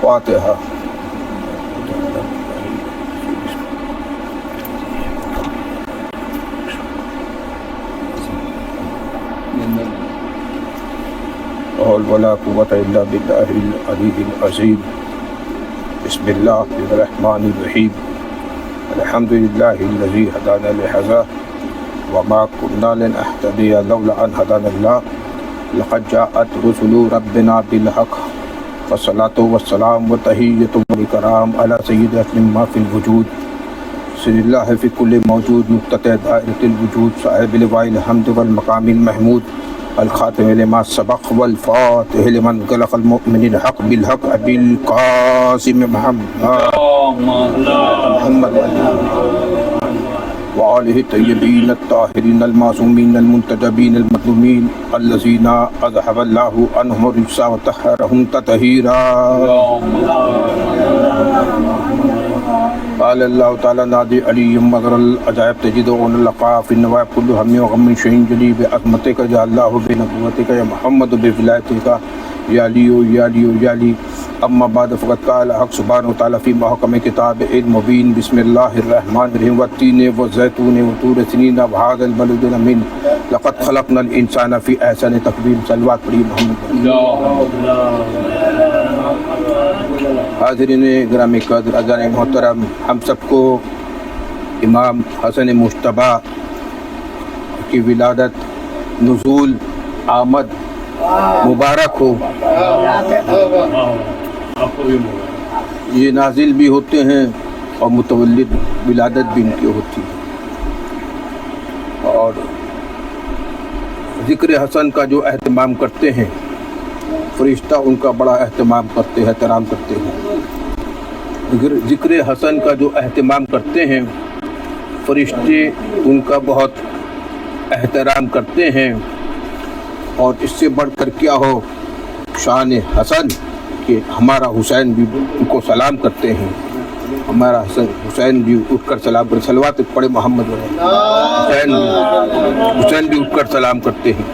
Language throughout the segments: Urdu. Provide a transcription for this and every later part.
الفاتحہ۔ حول ولا قوة الا باللہ العلی العظیم۔ بسم اللہ الرحمن الرحیم۔ الحمد للہ الذی ہدانا لہذا وما كنا لنهتدي لولا ان هدانا الله لقد جاءت رسل ربنا بالحق والصلاة والسلام وتحیۃ الکرام علی سید ما فی الوجود صلی اللہ فی کل موجود مقتطع دائرۃ الوجود صاحب لواء الحمد والمقام المحمود الخاتم لما سبق والفاتح لمن غلق المؤمن الحق بالحق ابی القاسم محمد وآلہ الطیبین الطاہرین المعصومین المنتجبین المظلومین الذین اذهب اللہ عنہم الرجس وطہرہم تطہیرا۔ قال اللہ تعالی نادی علی مظہر العجائب تجد عون اللقاء فی النوائب کل ہم وغم شہین جلی بعظمتک یا اللہ بنبوتک یا محمد بولایتک یا علی یا علی یا علی۔ اما بعد فقد قال حق سبحانہ وتعالی فی محکم کتاب المبین بسم اللہ الرحمن الرحیم والتین والزیتون وطور سنین وہذا البلد الامین لقد خلقنا الانسان فی احسن تقویم۔ صلوات پڑھی محمد۔ حاضرین گرامی قدر عزیزان محترم، ہم سب کو امام حسن مجتبیٰ کی ولادت، نزول، آمد مبارک ہو۔ یہ نازل بھی ہوتے ہیں اور متولد ولادت بھی ان کی ہوتی ہے، اور ذکر حسن کا جو اہتمام کرتے ہیں فرشتہ ان کا بڑا اہتمام کرتے ہیں، احترام کرتے ہیں۔ ذکر حسن کا جو اہتمام کرتے ہیں فرشتے ان کا بہت احترام کرتے ہیں، اور اس سے بڑھ کر کیا ہو شان حسن کہ ہمارا حسین بھی ان کو سلام کرتے ہیں، ہمارا حسین بھی اٹھ کر سلام کرتے، صلوات پڑھے محمد حسین بھی اٹھ کر سلام کرتے ہیں۔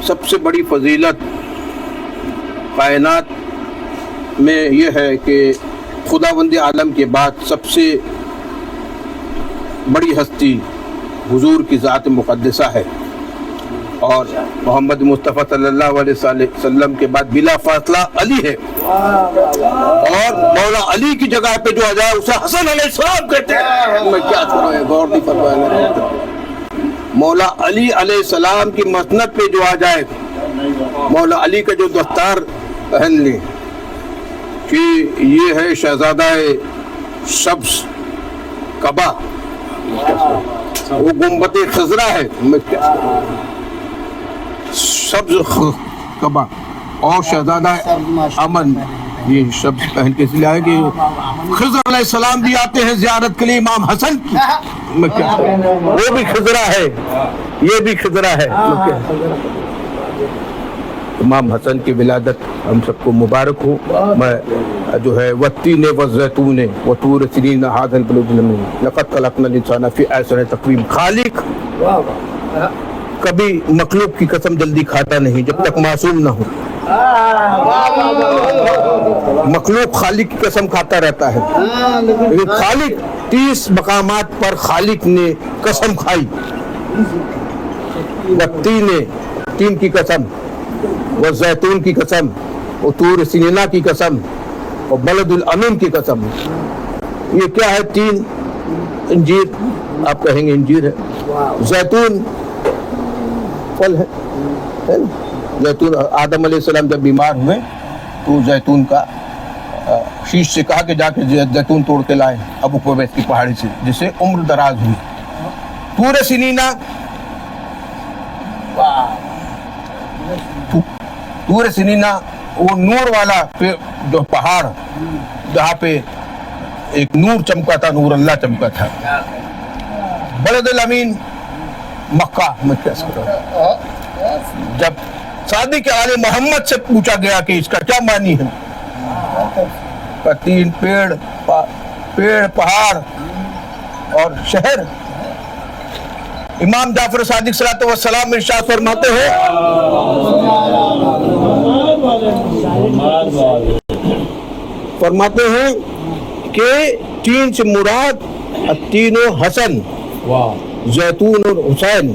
سب سے بڑی فضیلت کائنات میں یہ ہے کہ خداوند عالم کے بعد سب سے بڑی ہستی حضور کی ذات مقدسہ ہے، اور محمد مصطفیٰ صلی اللہ علیہ وسلم کے بعد بلا فاصلہ علی ہے، اور مولا علی کی جگہ پہ جو آ جائے اسے حسن علیہ السلام کہتے ہیں۔ میں کیا کروں، غور نہیں فرمایا۔ مولا علی علیہ السلام کی مسند پہ جو آ جائے، مولا علی کا جو دستار پہن لے کہ یہ ہے شہزادہ سبز قبا، وہ گنبد خضرا ہے، سبز قبا اور شہزادہ امن، یہ سبز پہن کے سلائے کہ خضر علیہ السلام بھی آتے ہیں زیارت کے لیے امام حسن کی، وہ بھی خضرا ہے، یہ بھی خضرا ہے۔ امام حسن کی ولادت ہم سب کو مبارک ہو۔ میں جو ہے والتین والزیتون وطور سنین ھذا البلد الامین لقد خلقنا الانسان فی احسن تقویم۔ خالق کبھی مخلوق کی قسم جلدی کھاتا نہیں جب تک معصوم نہ ہو، مخلوق خالق کی قسم کھاتا رہتا ہے، لیکن خالق 30 مقامات پر خالق نے قسم کھائی، والتین تین کی قسم، والزیتون کی قسم، وطور سنینا کی قسم، اور بلد الامین کی قسم۔ یہ کیا ہے؟ تین انجیر، آپ کہیں گے انجیر ہے، زیتون پھل ہے۔ زیتون، آدم علیہ السلام جب بیمار ہوئے تو زیتون کا شیش سے کہا کہ جا کے زیتون توڑ کے لائے ابو قبیس کی پہاڑی سے، جس سے عمر دراز ہوئی۔ طور سنینا، طور سنینا وہ نور والا جو پہاڑ جہاں پہ ایک نور چمکا تھا، نور اللہ چمکا تھا۔ بلد الامین مکہ میں کیسے کرو؟ جب صادق آل محمد سے پوچھا گیا کہ اس کا کیا معنی ہے، تین پیڑ پہاڑ اور شہر۔ امام جعفر صادق صلی اللہ علیہ وسلم ارشاد فرماتے ہیں فرماتے ہیں کہ تین سے مراد تینوں حسن زیتون اور حسین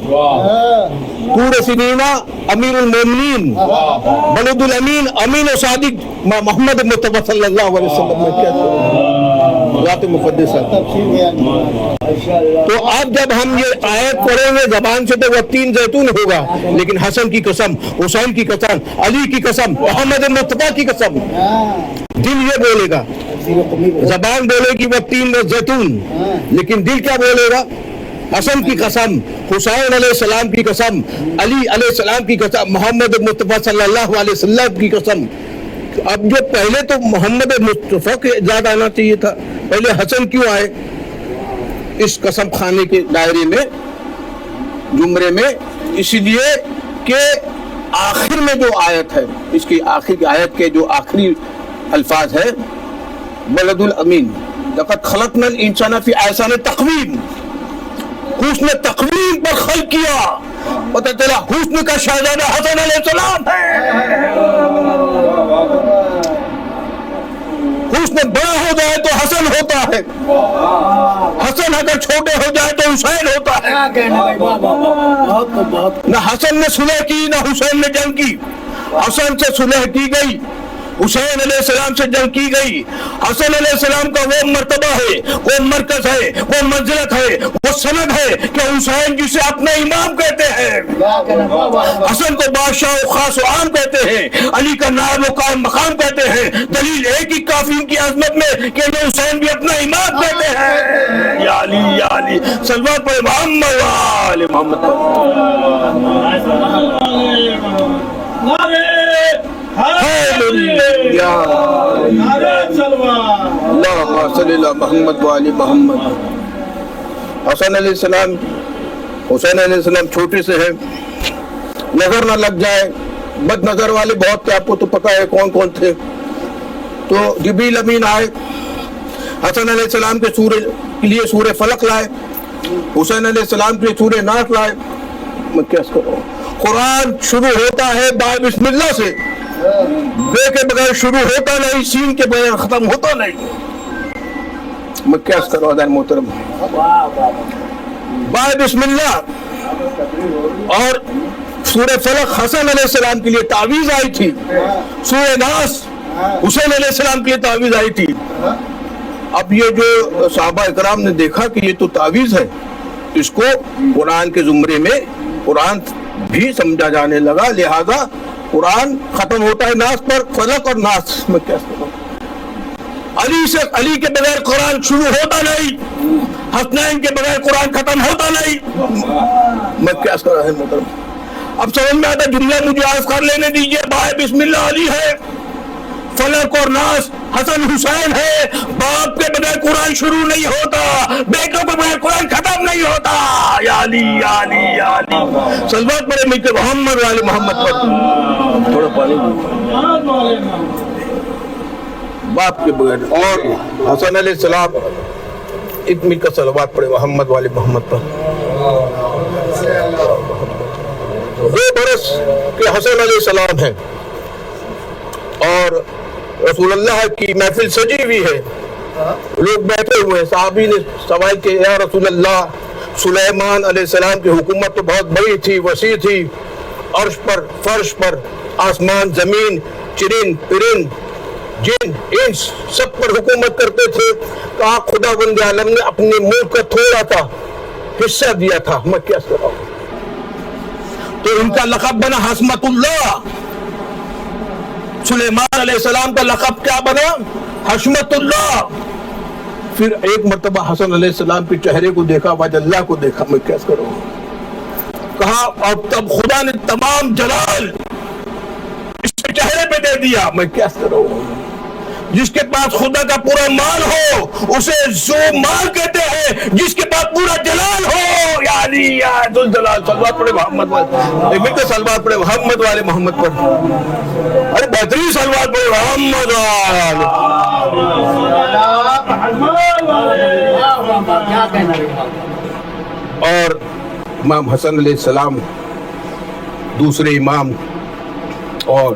طور سنینا امیر المومنین بلد الامین امین و صادق محمد مصطفیٰ صلی اللہ علیہ وسلم ذات مقدسہ. تو اب جب ہم یہ آیت پڑھیں گے زبان سے تو وہ تین زیتون ہوگا، لیکن حسن کی قسم، حسین کی قسم، علی کی قسم، محمد مصطفیٰ کی قسم، دل یہ بولے گا. زبان بولے گی وہ تین زیتون، لیکن دل کیا بولے گا؟ حسن کی قسم، حسین علیہ السلام کی قسم، علی علیہ السلام کی قسم، محمد مصطفیٰ صلی اللہ علیہ وسلم کی قسم. اب جو پہلے تو محمد مصطفیٰ کے یاد آنا چاہیے تھا، پہلے حسن کیوں آئے اس قسم خانے کے دائرے میں، جمرے میں؟ اس لیے کہ آخر میں جو آیت ہے، اس کی آخری آیت کے جو آخری الفاظ ہے بلد الامین، لقد خلقنا الانسان فی احسن تقویم، حسن تقویم پر خلق کیا. پتہ چلا حسن کا شہزادہ حسن علیہ السلام ہے. حسن بڑا ہو جائے تو حسن ہوتا ہے، حسن اگر چھوٹے ہو جائے تو حسین ہوتا ہے. نہ حسن نے صلح کی نہ حسین نے جنگ کی. حسن سے صلح کی گئی، حسین علیہ السلام سے جنگ کی گئی. حسن علیہ السلام کا وہ مرتبہ ہے، وہ مرکز ہے، وہ منزلت ہے، وہ سند ہے کہ حسین جسے اپنے امام کہتے ہیں، حسن کو بادشاہ و خاص و عام کہتے ہیں، علی کا نائب و قائم مقام کہتے ہیں. دلیل ایک ہی کافی ان کی عظمت میں کہ انہیں حسین بھی اپنا امام کہتے ہیں. یا علی یا علی صلوات پر محمد و آل محمد. اللہم صلی اللہ محمد و آل محمد. حسن علیہ السلام، حسین علیہ السلام چھوٹے سے ہیں، نظر نہ لگ جائے. بد نظر والے بہت تھے، آپ کو تو پتہ ہے کون کون تھے. تو جبریل امین آئے، حسن علیہ السلام کے لیے سورہ فلق لائے، حسین علیہ السلام کے لیے سورہ ناس لائے. میں کیا کروں؟ قرآن شروع ہوتا ہے با بسم اللہ سے، بے کے بغیر شروع ہوتا نہیں، سین کے بغیر ختم ہوتا نہیں. میں کیا کروں ادان محترم؟ با بسم اللہ. اور سورہ فلق حسن علیہ السلام کے لیے تعویذ آئی تھی، سورہ ناس حسین علیہ السلام کے لیے تعویذ آئی تھی. اب یہ جو صحابہ اکرام نے دیکھا کہ یہ تو تعویذ ہے، اس کو قرآن کے زمرے میں قرآن بھی سمجھا جانے لگا، لہذا قرآن ختم ہوتا ہے ناس پر، فلق اور ناس. میں کیا کروں؟ علی کے بغیر قرآن شروع ہوتا نہیں، حسنین کے بغیر قرآن ختم ہوتا نہیں. میں کیا کر رہا ہے محترم؟ اب سمجھ میں آتا جملہ مجھے عرض کر لینے دیجئے. بھائی بسم اللہ علی ہے، فلق اور ناس حسن حسین ہے. باپ کے بغیر قرآن شروع نہیں ہوتا، بیٹوں کے بغیر قرآن ختم نہیں ہوتا. یا علی یا علی یا علی صلوات پڑھے مجھ کے محمد والے محمد پر. تھوڑا پانی باپ کے بغیر. اور حسن علیہ السلام ایک مل کا صلوات پڑھے محمد والے محمد پر. 2 برس کے حسن علیہ السلام ہیں اور رسول اللہ کی محفل سجی ہوئی ہے، لوگ بیٹھے ہوئے ہیں. صحابی نے سوال کیا یا رسول اللہ، سلیمان علیہ السلام کی حکومت تو بہت بڑی تھی، وسیع تھی، عرش پر، فرش پر، آسمان زمین، چرند پرند، جن انس سب پر حکومت کرتے تھے. کہا خدا بند عالم نے اپنے ملک کا تھوڑا سا حصہ دیا تھا. میں کیا کر رہا ہوں؟ تو ان کا لقب بنا حسمت اللہ. سلیمان علیہ السلام کا لقب کیا بنا؟ حشمت اللہ. پھر ایک مرتبہ حسن علیہ السلام کے چہرے کو دیکھا، وجہ اللہ کو دیکھا. میں کیا کروں؟ کہا اور تب خدا نے تمام جلال اس کے چہرے پہ دے دیا. میں کیا کروں؟ جس کے پاس خدا کا پورا مال ہو اسے ذو مال کہتے ہیں، جس کے پاس پورا جلال ہو. یا علی یا ذوالجلال صلوات پڑھے محمد والے. ایک مل کے صلوات پڑھے محمد والے محمد پر. ارے بہترین صلوات پڑھے محمد والے. اور امام حسن علیہ السلام دوسرے امام اور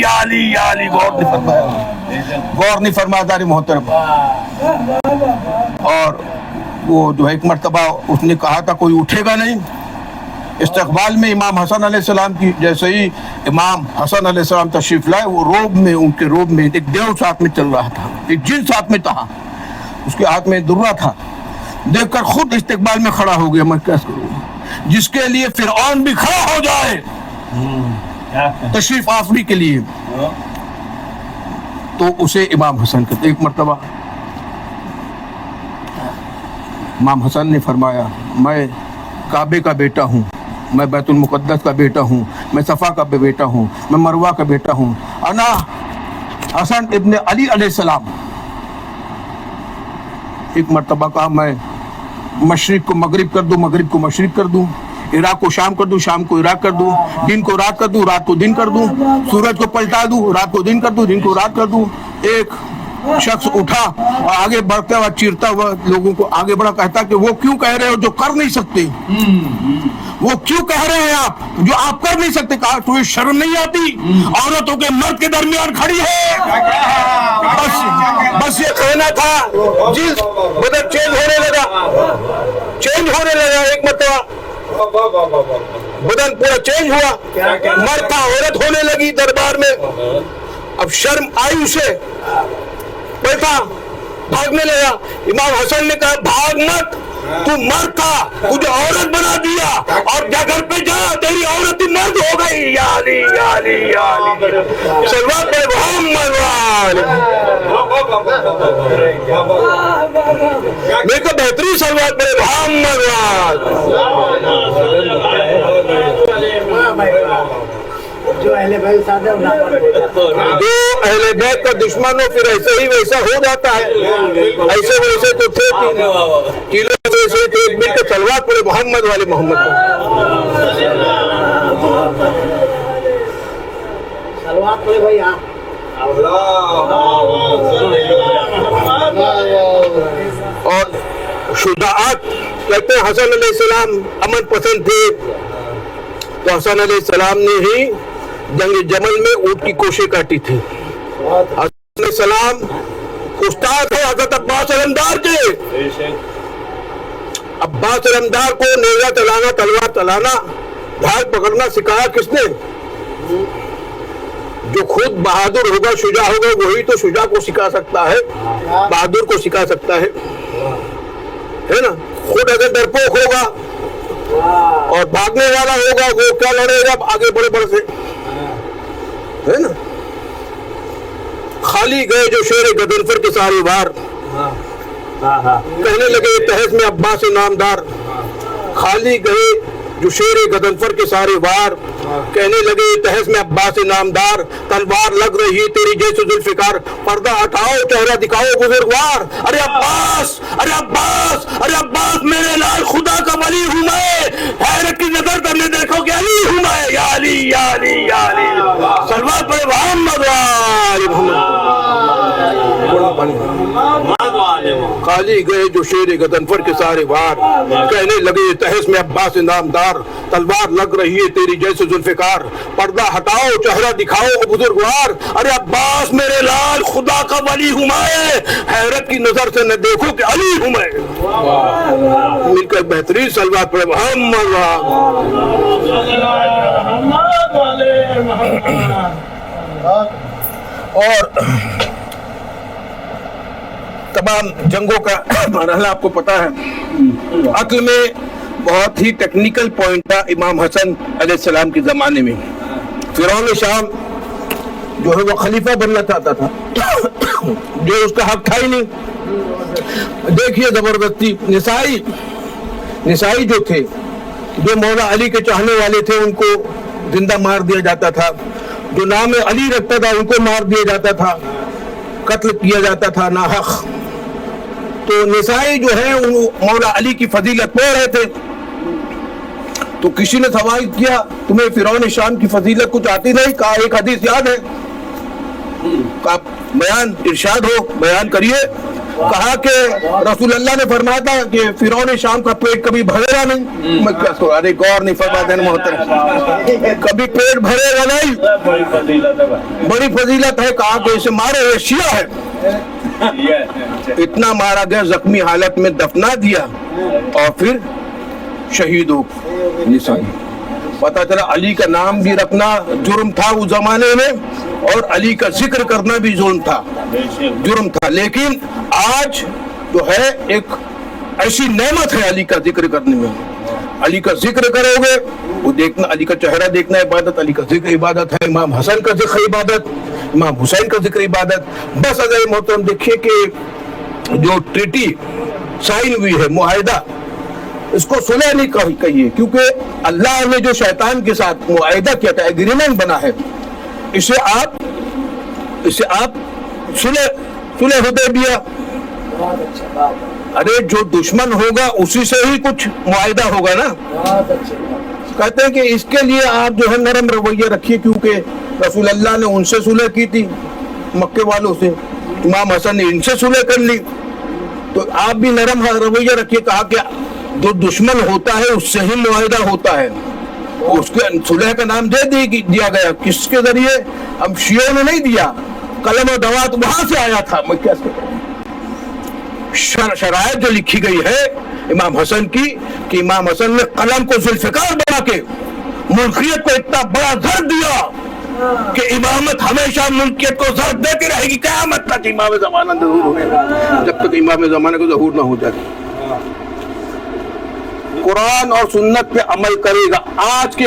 یا علی یا علی، غور نہیں فرمایا، غور نہیں فرمایا داری محترم۔ اور وہ جو ایک مرتبہ اس نے کہا تھا کوئی اٹھے گا نہیں، استقبال میں امام حسن علیہ السلام کی، جیسے ہی امام حسن علیہ السلام تشریف لائے، وہ روب میں، ان کے روب میں ایک دیو ساتھ میں چل رہا تھا، ایک جن ساتھ میں تھا، اس کے ہاتھ میں درہ تھا، دیکھ کر خود استقبال میں کھڑا ہو گیا۔ میں کیسے کروں، جس کے لیے فرعون بھی کھڑا ہو جائے تشریف آفری کے لیے، تو اسے امام حسن کہتے۔ ایک مرتبہ امام حسن نے فرمایا میں کعبے کا بیٹا ہوں، میں بیت المقدس کا بیٹا ہوں، میں صفا کا بیٹا ہوں، میں مروہ کا بیٹا ہوں، انا حسن ابن علی علیہ السلام۔ ایک مرتبہ کہا میں مشرق کو مغرب کر دوں، مغرب کو مشرق کر دوں، عراق کو شام کر دوں، شام کو عراق کر دوں، دن کو رات کر دوں، رات کو دن کر دوں، سورج کو پلٹا دوں، رات کو دن کر دوں، دن کو رات کر دوں۔ ایک شخص اٹھا اور آگے بڑھتا ہوا، چیرتا ہوا لوگوں کو آگے بڑھا، کہتا کہ وہ کیوں کہہ رہے ہو جو کر نہیں سکتے، وہ کیوں کہہ رہے ہیں آپ جو آپ کر نہیں سکتے؟ کہا تمہیں شرم نہیں آتی؟ عورتوں کے مرد کے درمیان کھڑی ہے۔ بس یہ کہنا تھا، جس بدن چینج ہونے لگا، ایک مرتبہ بدن پورا چینج ہوا، مرد تھا عورت ہونے لگی دربار میں۔ اب شرم آئی اسے، بیٹھا بھاگنے لگا۔ امام حسن نے کہا بھاگ مت، تو مرد تھا، تجھے عورت بنا دیا، اور جا گھر پہ جا، تیری عورت ہی مرد ہو گئی۔ یا علی یا علی یا علی، صلوات پہ محمد وآلہ۔ میں کہا بہترین صلوات پہ محمد وآلہ۔ جو اہل بیت کا دشمن ہو پھر ایسے ہی ویسا ہو جاتا ہے، ایسے ویسے تو تھے، تینوں ویسے تھے، مل کے صلوات پڑھے محمد والے محمد صلوات پڑھے بھائی آپ۔ اور شجاعت کہتے ہیں حسن علیہ السلام امن پسند تھے، تو حسن علیہ السلام نے ہی جنگ جمل میں اونٹ کی کوشیں کاٹی تھی۔ حسن علیہ السلام استاد ہے حضرت عباس علمدار کے۔ عباس علمدار کو نیزہ چلانا، تلوار چلانا، ڈھال پکڑنا سکھایا کس نے؟ جو خود بہادر ہوگا، شجاع ہوگا، وہی تو شجاع کو سکھا سکتا ہے، بہادر کو سکھا سکتا ہے نا۔ خود اگر ڈرپوک ہوگا اور بھاگنے والا ہوگا، وہ کیا لڑے گا آگے بڑے بڑے سے، ہے نا۔ خالی گئے جو شیر غضنفر کے سارے وار، کہنے لگے تحس میں عباس نامدار۔ خالی گئے جو شیر غضنفر کے سارے وار، کہنے لگے تحس میں عباس نامدار۔ تلوار لگ رہی تیری جیسے ذوالفقار، پردہ ہٹاؤ چہرہ دکھاؤ بزرگوار۔ ارے عباس، ارے عباس، ارے عباس میرے لال خدا کا ولی ہوں میں، حیرت کی نظر کرنے دیکھو کہ علی ہوں میں۔ یا علی یا علی یا علی، صلوات پڑھے محمد وآلہ محمد۔ خالی گئے جو شیر غضنفر کے سارے وار، کہنے لگے تحس میں عباس نامدار۔ تلوار لگ رہی ہے تیری جیسے ذوالفقار، پردہ ہٹاؤ چہرہ دکھاؤ بزرگوار۔ ارے عباس میرے لال خدا کا ولی ہوں میں، حیرت کی نظر سے نہ دیکھو کہ علی ہوں میں۔ مل کر بہترین صلوات پڑھے محمد۔ اور تمام جنگوں کا مرحلہ آپ کو پتا ہے۔ عقل میں بہت ہی ٹیکنیکل پوائنٹ تھا امام حسن علیہ السلام کے زمانے میں۔ فرعون شام جو ہے وہ خلیفہ بننا چاہتا تھا، جو اس کا حق تھا ہی نہیں۔ دیکھیے زبردستی، نسائی جو تھے، جو مولا علی کے چاہنے والے تھے، ان کو زندہ مار دیا جاتا تھا۔ جو نام علی رکھتا تھا ان کو مار دیا جاتا تھا، قتل کیا جاتا تھا ناحق۔ تو نسائی جو ہے مولا علی کی فضیلت پڑھ رہے تھے، تو کسی نے سوال کیا تمہیں فرعون شام کی فضیلت کچھ آتی نہیں؟ کہا ایک حدیث یاد ہے، کہا بیان ارشاد ہو، بیان کریے۔ کہا کہ رسول اللہ نے فرمایا تھا کہ فرعون شام کا پیٹ کبھی بھرے گا نہیں. میں کیا سو ارے غور نہیں فرماتے محترم, کبھی پیٹ بھرے گا نہیں, بڑی فضیلت ہے. کہا کہ اسے مارو, یہ شیعہ ہے. اتنا مارا گیا, زخمی حالت میں دفنا دیا اور پھر شہید ہو. پتا چلا علی کا نام بھی رکھنا جرم تھا اس زمانے میں, اور علی کا ذکر کرنا بھی جرم تھا. لیکن آج جو ہے ایک ایسی نعمت ہے علی کا ذکر کرنے میں. علی کا ذکر کرو گے, وہ دیکھنا, علی کا چہرہ دیکھنا عبادت, علی کا ذکر عبادت ہے, امام حسن کا ذکر عبادت, امام حسین کا ذکر عبادت. بس اگر محترم دیکھیے کہ جو ٹریٹی سائن ہوئی ہے, معاہدہ, اس کو صلح نہیں کہیے, کیونکہ اللہ نے جو شیطان کے ساتھ معاہدہ کیا تھا, ایگریمنٹ بنا ہے, اسے آپ صلح حدیبیہ. ارے جو دشمن ہوگا اسی سے ہی کچھ معاہدہ ہوگا نا. کہتے ہیں کہ اس کے لیے آپ جو ہے نرم رویہ رکھیے, کیونکہ رسول اللہ نے ان سے صلح کی تھی, مکے والوں سے, امام حسن نے ان سے صلح کر لی, تو آپ بھی نرم رویہ رکھیے. کہا کہ جو دشمن ہوتا ہے اس سے ہی معاہدہ ہوتا ہے. اس کے صلح کا نام دے دیا گیا, کس کے ذریعے؟ ہم شیعوں نے نہیں دیا, قلم و دوات وہاں سے آیا تھا. میں کیا شرائط جو لکھی گئی ہے امام حسن کی, کہ امام حسن نے قلم کو ذوالفقار بنا کے ملکیت کو اتنا بڑا ضرب دیا کہ امامت ہمیشہ ملکیت کو ضرب دیتی رہے گی قیامت تک. امام زمانہ ظہور ہوئے جب تک امام زمانہ کو ظہور نہ ہو جائے. قرآن اور سنت پہ عمل کرے گا, آج کے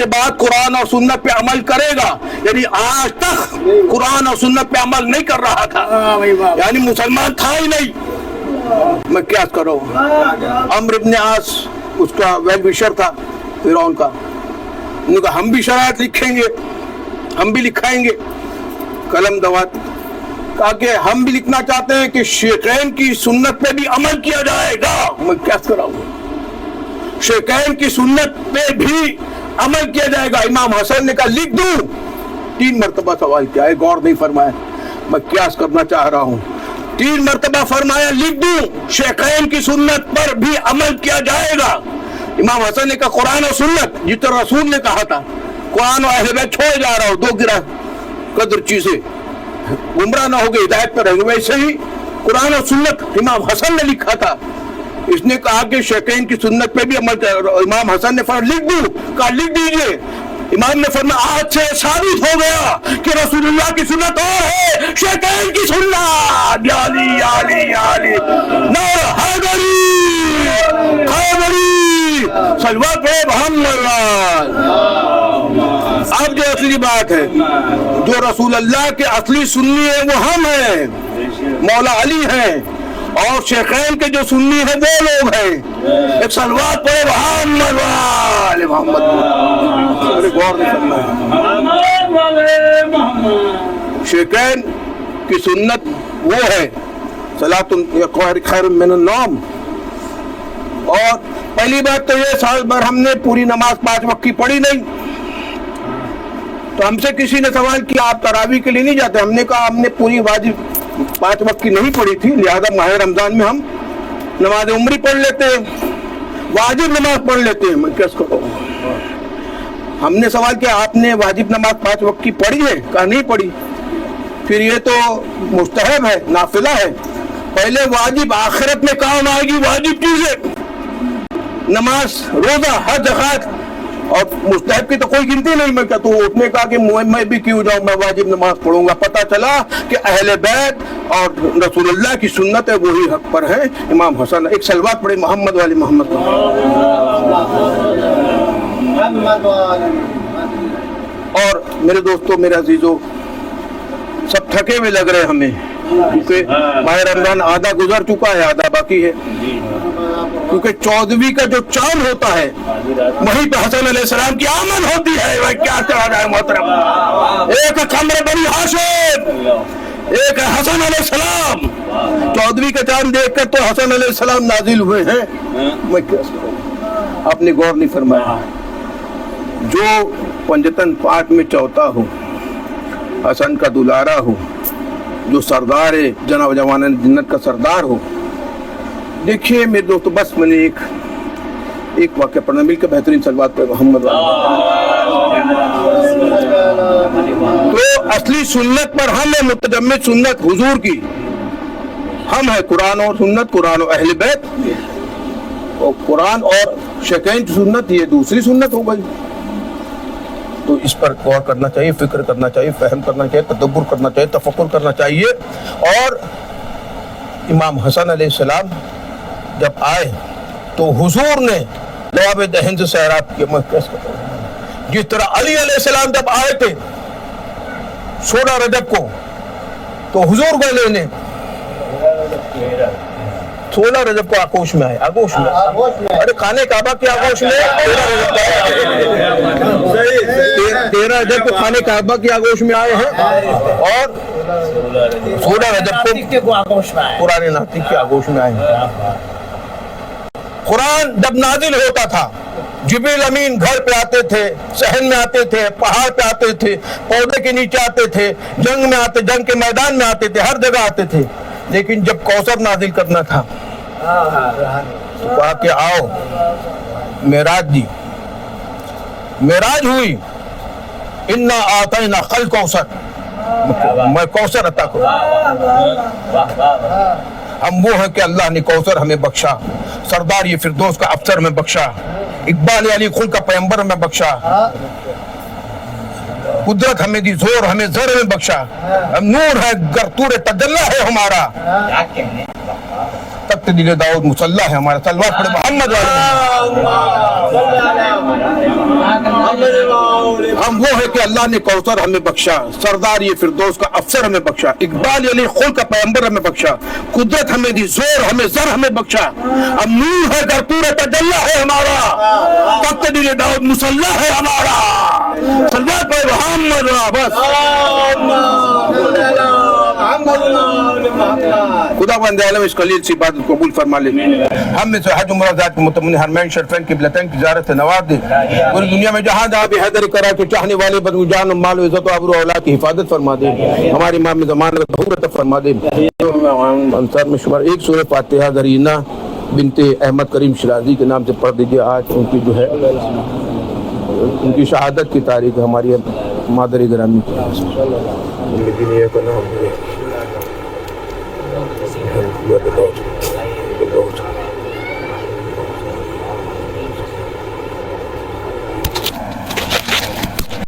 بعد قرآن اور سنت پہ عمل کرے گا. یعنی آج تک قرآن اور سنت پہ عمل نہیں کر رہا تھا, یعنی مسلمان تھا ہی نہیں. میں کیا کروں. عمرو بن عاص اس کا ویل وشر تھا فرعون کا, انہوں نے کہا ہم بھی شرائط لکھیں گے, ہم بھی لکھائیں گے قلم دوات. کہا کہ ہم بھی لکھنا چاہتے ہیں کہ شیخین کی سنت پہ بھی عمل کیا جائے گا. میں کیا کراؤں, شیخین کی سنت پہ بھی عمل کیا جائے گا. امام حسن نے کہا لکھ دوں, 3 مرتبہ سوال کیا ہے, غور نہیں فرمایا. میں قیاس کرنا چاہ رہا ہوں, 3 مرتبہ فرمایا لکھ دوں, شیخین کی سنت پر بھی عمل کیا جائے گا. امام حسن نے کہا قرآن اور سنت, جس طرح رسول نے کہا تھا, قرآن و اہل بیت چھوڑے جا رہا ہوں, 2 گرہ قدر چیزیں, گمراہ نہ ہوگے, ہدایت پر رہیں گے. ویسے ہی قرآن اور سنت امام حسن نے لکھا تھا, اس نے کہا کہ شیخین کی سنت پہ بھی عمل. امام حسن نے فرمایا لکھ دوں, کہا لکھ دیجئے. امام نے فرمایا آج سے ثابت ہو گیا کہ رسول اللہ کی سنت اور ہے, شیخین کی سنت. علی علی علی نور حیدری خیبری صلوات محمد. اب جو اصلی بات ہے, جو رسول اللہ کے اصلی سنی ہیں وہ ہم ہیں, مولا علی ہیں, اور شیخین کے جو سنی ہیں وہ لوگ ہیں. ایک صلوات پڑھے محمد وآل محمد. غور نہیں کرنا ہے, شیخین کی سنت وہ ہے صلاۃ خیر من النوم. اور پہلی بات تو یہ, سال بھر ہم نے پوری نماز 5 وقت کی پڑھی نہیں. تو ہم سے کسی نے سوال کیا آپ تراویح کے لیے نہیں جاتے؟ ہم نے کہا ہم نے پوری واجب 5 وقت کی نہیں پڑھی تھی, لہذا ماہ رمضان میں ہم نماز عمری پڑھ لیتے ہیں, واجب نماز پڑھ لیتے ہیں. میں کیس کروں. ہم نے سوال کیا آپ نے واجب نماز 5 وقت کی پڑھی ہے؟ کہا نہیں پڑھی. پھر یہ تو مستحب ہے, نافلہ ہے. پہلے واجب آخرت میں کام آئے گی, واجب چیزیں, نماز, روزہ, حج, زکات, اور مستحب کی تو کوئی گنتی نہیں. میں کیا تو اٹھنے کا کہ میں بھی کیوں جاؤں, میں واجب نماز پڑھوں گا. پتہ چلا کہ اہل بیت اور رسول اللہ کی سنت ہے وہی حق پر ہے. امام حسن, ایک صلوات پڑھے محمد والی محمد. اور میرے دوستوں, میرے عزیزوں, سب تھکے ہوئے لگ رہے ہمیں, کیونکہ ماہ رمضان آدھا گزر چکا ہے, آدھا باقی ہے. کیونکہ 14ویں کا جو چاند ہوتا ہے وہیں پہ حسن علیہ السلام کی آمد ہوتی ہے. وہ کیا چلا جائے محترم, ایک قمر بنی ہاشم, ایک حسن علیہ السلام. 14ویں کا چاند دیکھ کر تو حسن علیہ السلام نازل ہوئے ہیں. میں کیا آپ نے غور نہیں فرمایا. جو پنجتن پاٹ میں چوتا ہو, حسن کا دلارا ہو, جو سردار ہے جناب جوان جنت کا سردار ہو. دیکھیے میرے دوستو، بس میں نے ایک واقعہ پڑھنا، مل کے بہترین صلوات پہ محمد. تو اصلی سنت پر ہم ہیں متجمد سنت حضور کی، ہم ہیں قرآن اور سنت، قرآن و اہل بیت. اور قرآن اور شیخین کی سنت یہ دوسری سنت ہو گئی. تو اس پر غور کرنا چاہیے، فکر کرنا چاہیے، فہم کرنا چاہیے، تدبر کرنا چاہیے، تفکر کرنا چاہیے. اور امام حسن علیہ السلام جب آئے تو حضور نے جواب دہن سے سیراب کیا. جس طرح علی علیہ السلام جب آئے تھے 16 رجب کو تو حضور کو لینے 16 رجب کو آگوش میں آئے. آگوش میں ارے خانہ کعبہ کے آگوش میں 13 رجب کو خانہ کعبہ کی آگوش میں آئے ہیں، اور 16 رجب کو قرآن ناطق کے آگوش میں آئے ہیں. قرآن جب نازل ہوتا تھا جبریل امین گھر پہ آتے تھے، صحن میں آتے تھے، پہاڑ پہ آتے تھے، پودے کے نیچے آتے تھے، جنگ میں آتے، جنگ کے میدان میں آتے تھے، ہر جگہ آتے تھے. لیکن جب کوثر نازل کرنا تھا تو کہا کہ آؤ معراج دی. معراج ہوئی، انا آتینا خل کوثر، میں کوثر عطا کروں. ہم وہ ہیں کہ اللہ نے کوثر ہمیں بخشا، سردار یہ فردوس کا افسر ہمیں بخشا، اقبال علی خل کا پیغمبر ہمیں بخشا، قدرت ہمیں دی، زور ہمیں زر ہمیں بخشا، ہم نور ہے گرتور تجلی ہے ہمارا، تخت دل داؤد مسلح ہے ہمارا. صلوات پڑھے محمد ہم وہ ہے کہ اللہ نے کوثر ہمیں بخشا، سردار یہ فردوس کا افسر ہمیں بخشا، اقبال علی خل کا پیغمبر ہمیں بخشا، قدرت ہمیں دی، زور ہمیں زر ہمیں بخشا، ہم نور ہے گرتور تجلی ہے ہمارا، تخت دل داؤد مسلح ہے ہمارا. صلوات پڑھے محمد. بس خدا بند عالم اس قلیل سی عبادت کو قبول فرما لے. ہم میں سے حج عمرہ ذات کے متمن حرمین شریفین قبلتین کی زیارت سے نواز دے. پوری دنیا میں جہاں جہاں بھی حیدر کرا کے چاہنے والے بدو جان مال و عزت و آبرو اولاد کی حفاظت فرما دے. ہماری امام زمان میں ظہور عطا فرما دے. انصار میں شمار ایک سورہ فاتحہ زرینہ بنت احمد کریم شرازی کے نام سے پڑھ دیجیے. آج ان کی جو ہے ان کی شہادت کی تاریخ ہماری مادر گرامی کی.